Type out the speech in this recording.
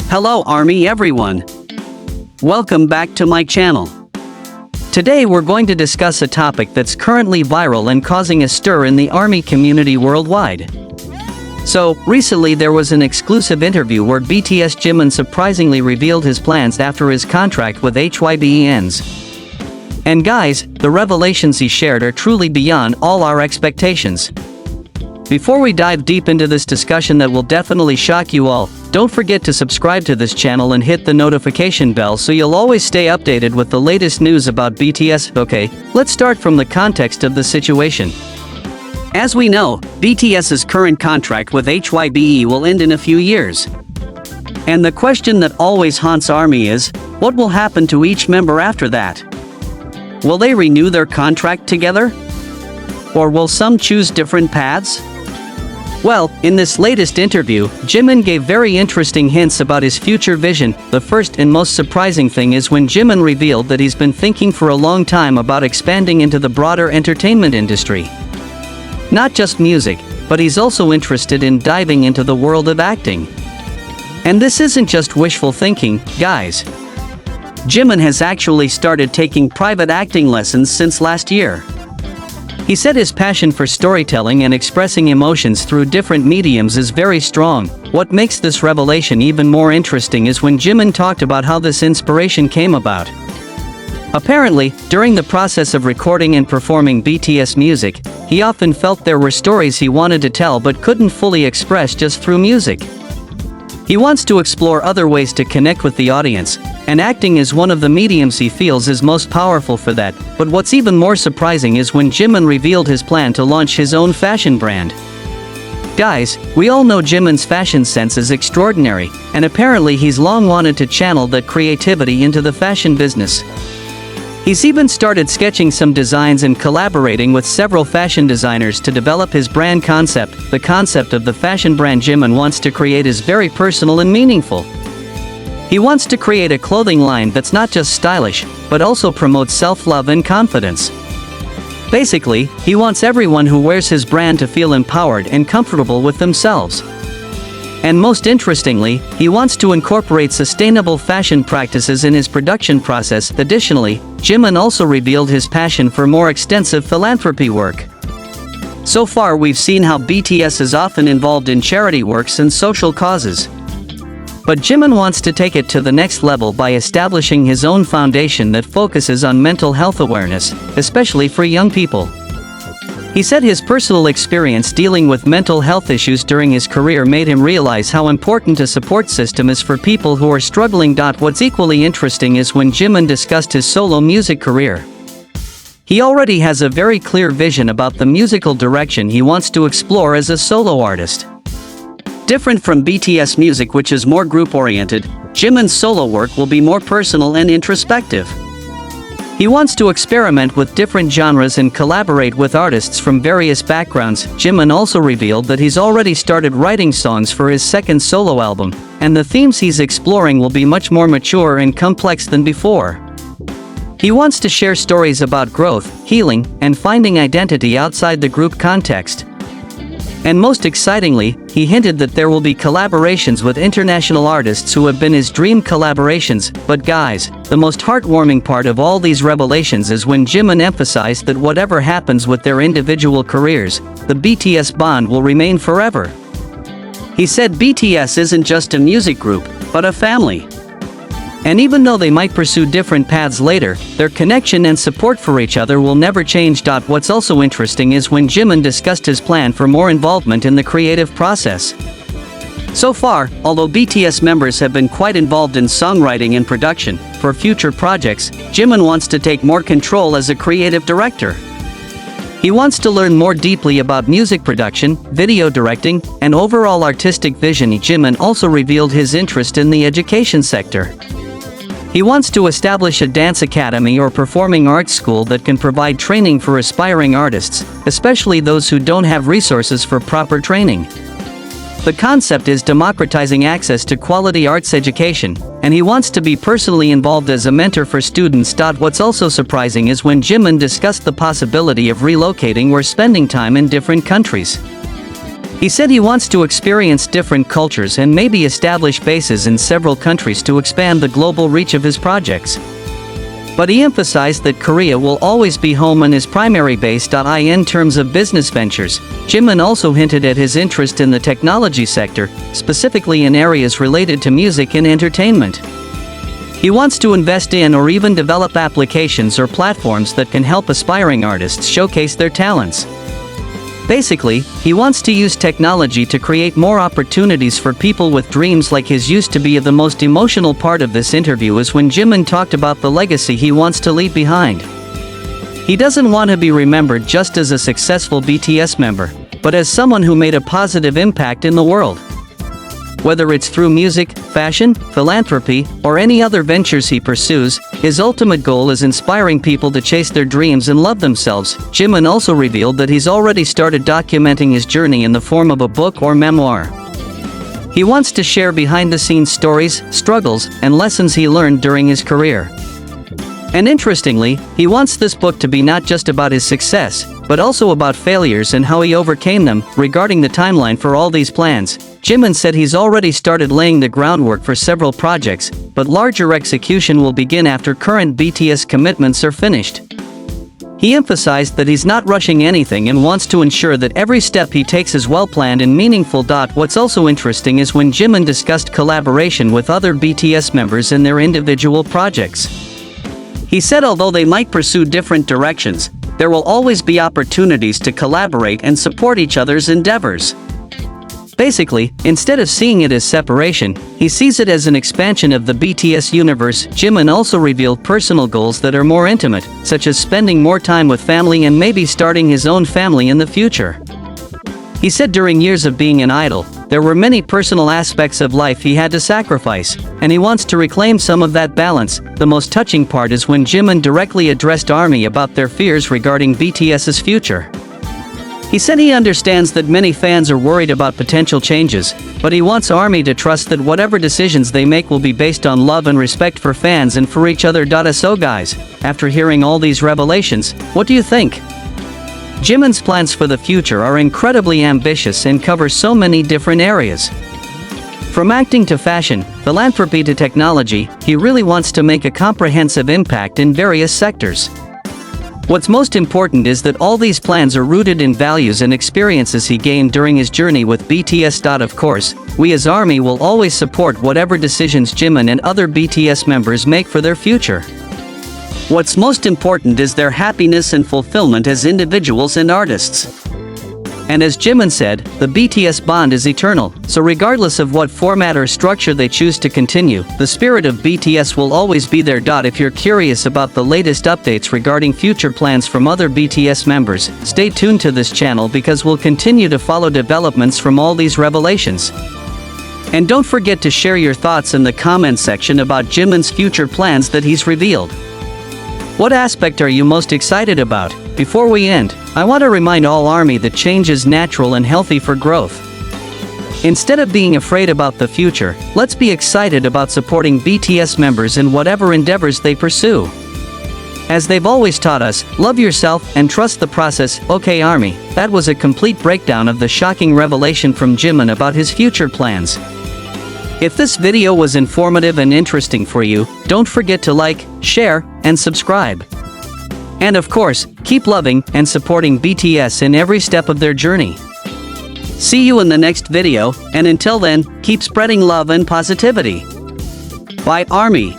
Hello Army everyone. Welcome back to my channel. Today we're going to discuss a topic that's currently viral and causing a stir in the Army community worldwide. So, recently there was an exclusive interview where BTS Jimin surprisingly revealed his plans after his contract with HYBE ends. And guys, the revelations he shared are truly beyond all our expectations. Before we dive deep into this discussion that will definitely shock you all, don't forget to subscribe to this channel and hit the notification bell so you'll always stay updated with the latest news about BTS. Okay, let's start from the context of the situation. As we know, BTS's current contract with HYBE will end in a few years. And the question that always haunts ARMY is, what will happen to each member after that? Will they renew their contract together? Or will some choose different paths? Well, in this latest interview, Jimin gave very interesting hints about his future vision. The first and most surprising thing is when Jimin revealed that he's been thinking for a long time about expanding into the broader entertainment industry. Not just music, but he's also interested in diving into the world of acting. And this isn't just wishful thinking, guys. Jimin has actually started taking private acting lessons since last year. He said his passion for storytelling and expressing emotions through different mediums is very strong. What makes this revelation even more interesting is when Jimin talked about how this inspiration came about. Apparently, during the process of recording and performing BTS music, he often felt there were stories he wanted to tell but couldn't fully express just through music. He wants to explore other ways to connect with the audience, and acting is one of the mediums he feels is most powerful for that. But what's even more surprising is when Jimin revealed his plan to launch his own fashion brand. Guys, we all know Jimin's fashion sense is extraordinary, and apparently he's long wanted to channel that creativity into the fashion business. He's even started sketching some designs and collaborating with several fashion designers to develop his brand concept. The concept of the fashion brand Jimin wants to create is very personal and meaningful. He wants to create a clothing line that's not just stylish, but also promotes self-love and confidence. Basically, he wants everyone who wears his brand to feel empowered and comfortable with themselves. And most interestingly, he wants to incorporate sustainable fashion practices in his production process. Additionally, Jimin also revealed his passion for more extensive philanthropy work. So far we've seen how BTS is often involved in charity works and social causes. But Jimin wants to take it to the next level by establishing his own foundation that focuses on mental health awareness, especially for young people. He said his personal experience dealing with mental health issues during his career made him realize how important a support system is for people who are struggling. What's equally interesting is when Jimin discussed his solo music career. He already has a very clear vision about the musical direction he wants to explore as a solo artist. Different from BTS music, which is more group-oriented, Jimin's solo work will be more personal and introspective. He wants to experiment with different genres and collaborate with artists from various backgrounds. Jimin also revealed that he's already started writing songs for his second solo album, and the themes he's exploring will be much more mature and complex than before. He wants to share stories about growth, healing, and finding identity outside the group context. And most excitingly, he hinted that there will be collaborations with international artists who have been his dream collaborations. But guys, the most heartwarming part of all these revelations is when Jimin emphasized that whatever happens with their individual careers, the BTS bond will remain forever. He said BTS isn't just a music group, but a family. And even though they might pursue different paths later, their connection and support for each other will never change. What's also interesting is when Jimin discussed his plan for more involvement in the creative process. So far, although BTS members have been quite involved in songwriting and production, for future projects, Jimin wants to take more control as a creative director. He wants to learn more deeply about music production, video directing, and overall artistic vision. Jimin also revealed his interest in the education sector. He wants to establish a dance academy or performing arts school that can provide training for aspiring artists, especially those who don't have resources for proper training. The concept is democratizing access to quality arts education, and he wants to be personally involved as a mentor for students. What's also surprising is when Jimin discussed the possibility of relocating or spending time in different countries. He said he wants to experience different cultures and maybe establish bases in several countries to expand the global reach of his projects. But he emphasized that Korea will always be home and his primary base. In terms of business ventures, Jimin also hinted at his interest in the technology sector, specifically in areas related to music and entertainment. He wants to invest in or even develop applications or platforms that can help aspiring artists showcase their talents. Basically, he wants to use technology to create more opportunities for people with dreams like his. Used to be the most emotional part of this interview is when Jimin talked about the legacy he wants to leave behind. He doesn't want to be remembered just as a successful BTS member, but as someone who made a positive impact in the world. Whether it's through music, fashion, philanthropy, or any other ventures he pursues, his ultimate goal is inspiring people to chase their dreams and love themselves. Jimin also revealed that he's already started documenting his journey in the form of a book or memoir. He wants to share behind-the-scenes stories, struggles, and lessons he learned during his career. And interestingly, he wants this book to be not just about his success, but also about failures and how he overcame them. Regarding the timeline for all these plans, Jimin said he's already started laying the groundwork for several projects, but larger execution will begin after current BTS commitments are finished. He emphasized that he's not rushing anything and wants to ensure that every step he takes is well-planned and meaningful. What's also interesting is when Jimin discussed collaboration with other BTS members in their individual projects. He said although they might pursue different directions, there will always be opportunities to collaborate and support each other's endeavors. Basically, instead of seeing it as separation, he sees it as an expansion of the BTS universe. Jimin also revealed personal goals that are more intimate, such as spending more time with family and maybe starting his own family in the future. He said during years of being an idol, there were many personal aspects of life he had to sacrifice, and he wants to reclaim some of that balance. The most touching part is when Jimin directly addressed ARMY about their fears regarding BTS's future. He said he understands that many fans are worried about potential changes, but he wants ARMY to trust that whatever decisions they make will be based on love and respect for fans and for each other. So guys, after hearing all these revelations, what do you think? Jimin's plans for the future are incredibly ambitious and cover so many different areas. From acting to fashion, philanthropy to technology, he really wants to make a comprehensive impact in various sectors. What's most important is that all these plans are rooted in values and experiences he gained during his journey with BTS. Of course, we as ARMY will always support whatever decisions Jimin and other BTS members make for their future. What's most important is their happiness and fulfillment as individuals and artists. And as Jimin said, the BTS bond is eternal, so regardless of what format or structure they choose to continue, the spirit of BTS will always be there. If you're curious about the latest updates regarding future plans from other BTS members, stay tuned to this channel because we'll continue to follow developments from all these revelations. And don't forget to share your thoughts in the comment section about Jimin's future plans that he's revealed. What aspect are you most excited about? Before we end, I want to remind all ARMY that change is natural and healthy for growth. Instead of being afraid about the future, let's be excited about supporting BTS members in whatever endeavors they pursue. As they've always taught us, love yourself and trust the process. Okay ARMY, that was a complete breakdown of the shocking revelation from Jimin about his future plans. If this video was informative and interesting for you, don't forget to like, share, and subscribe. And of course, keep loving and supporting BTS in every step of their journey. See you in the next video, and until then, keep spreading love and positivity. Bye ARMY.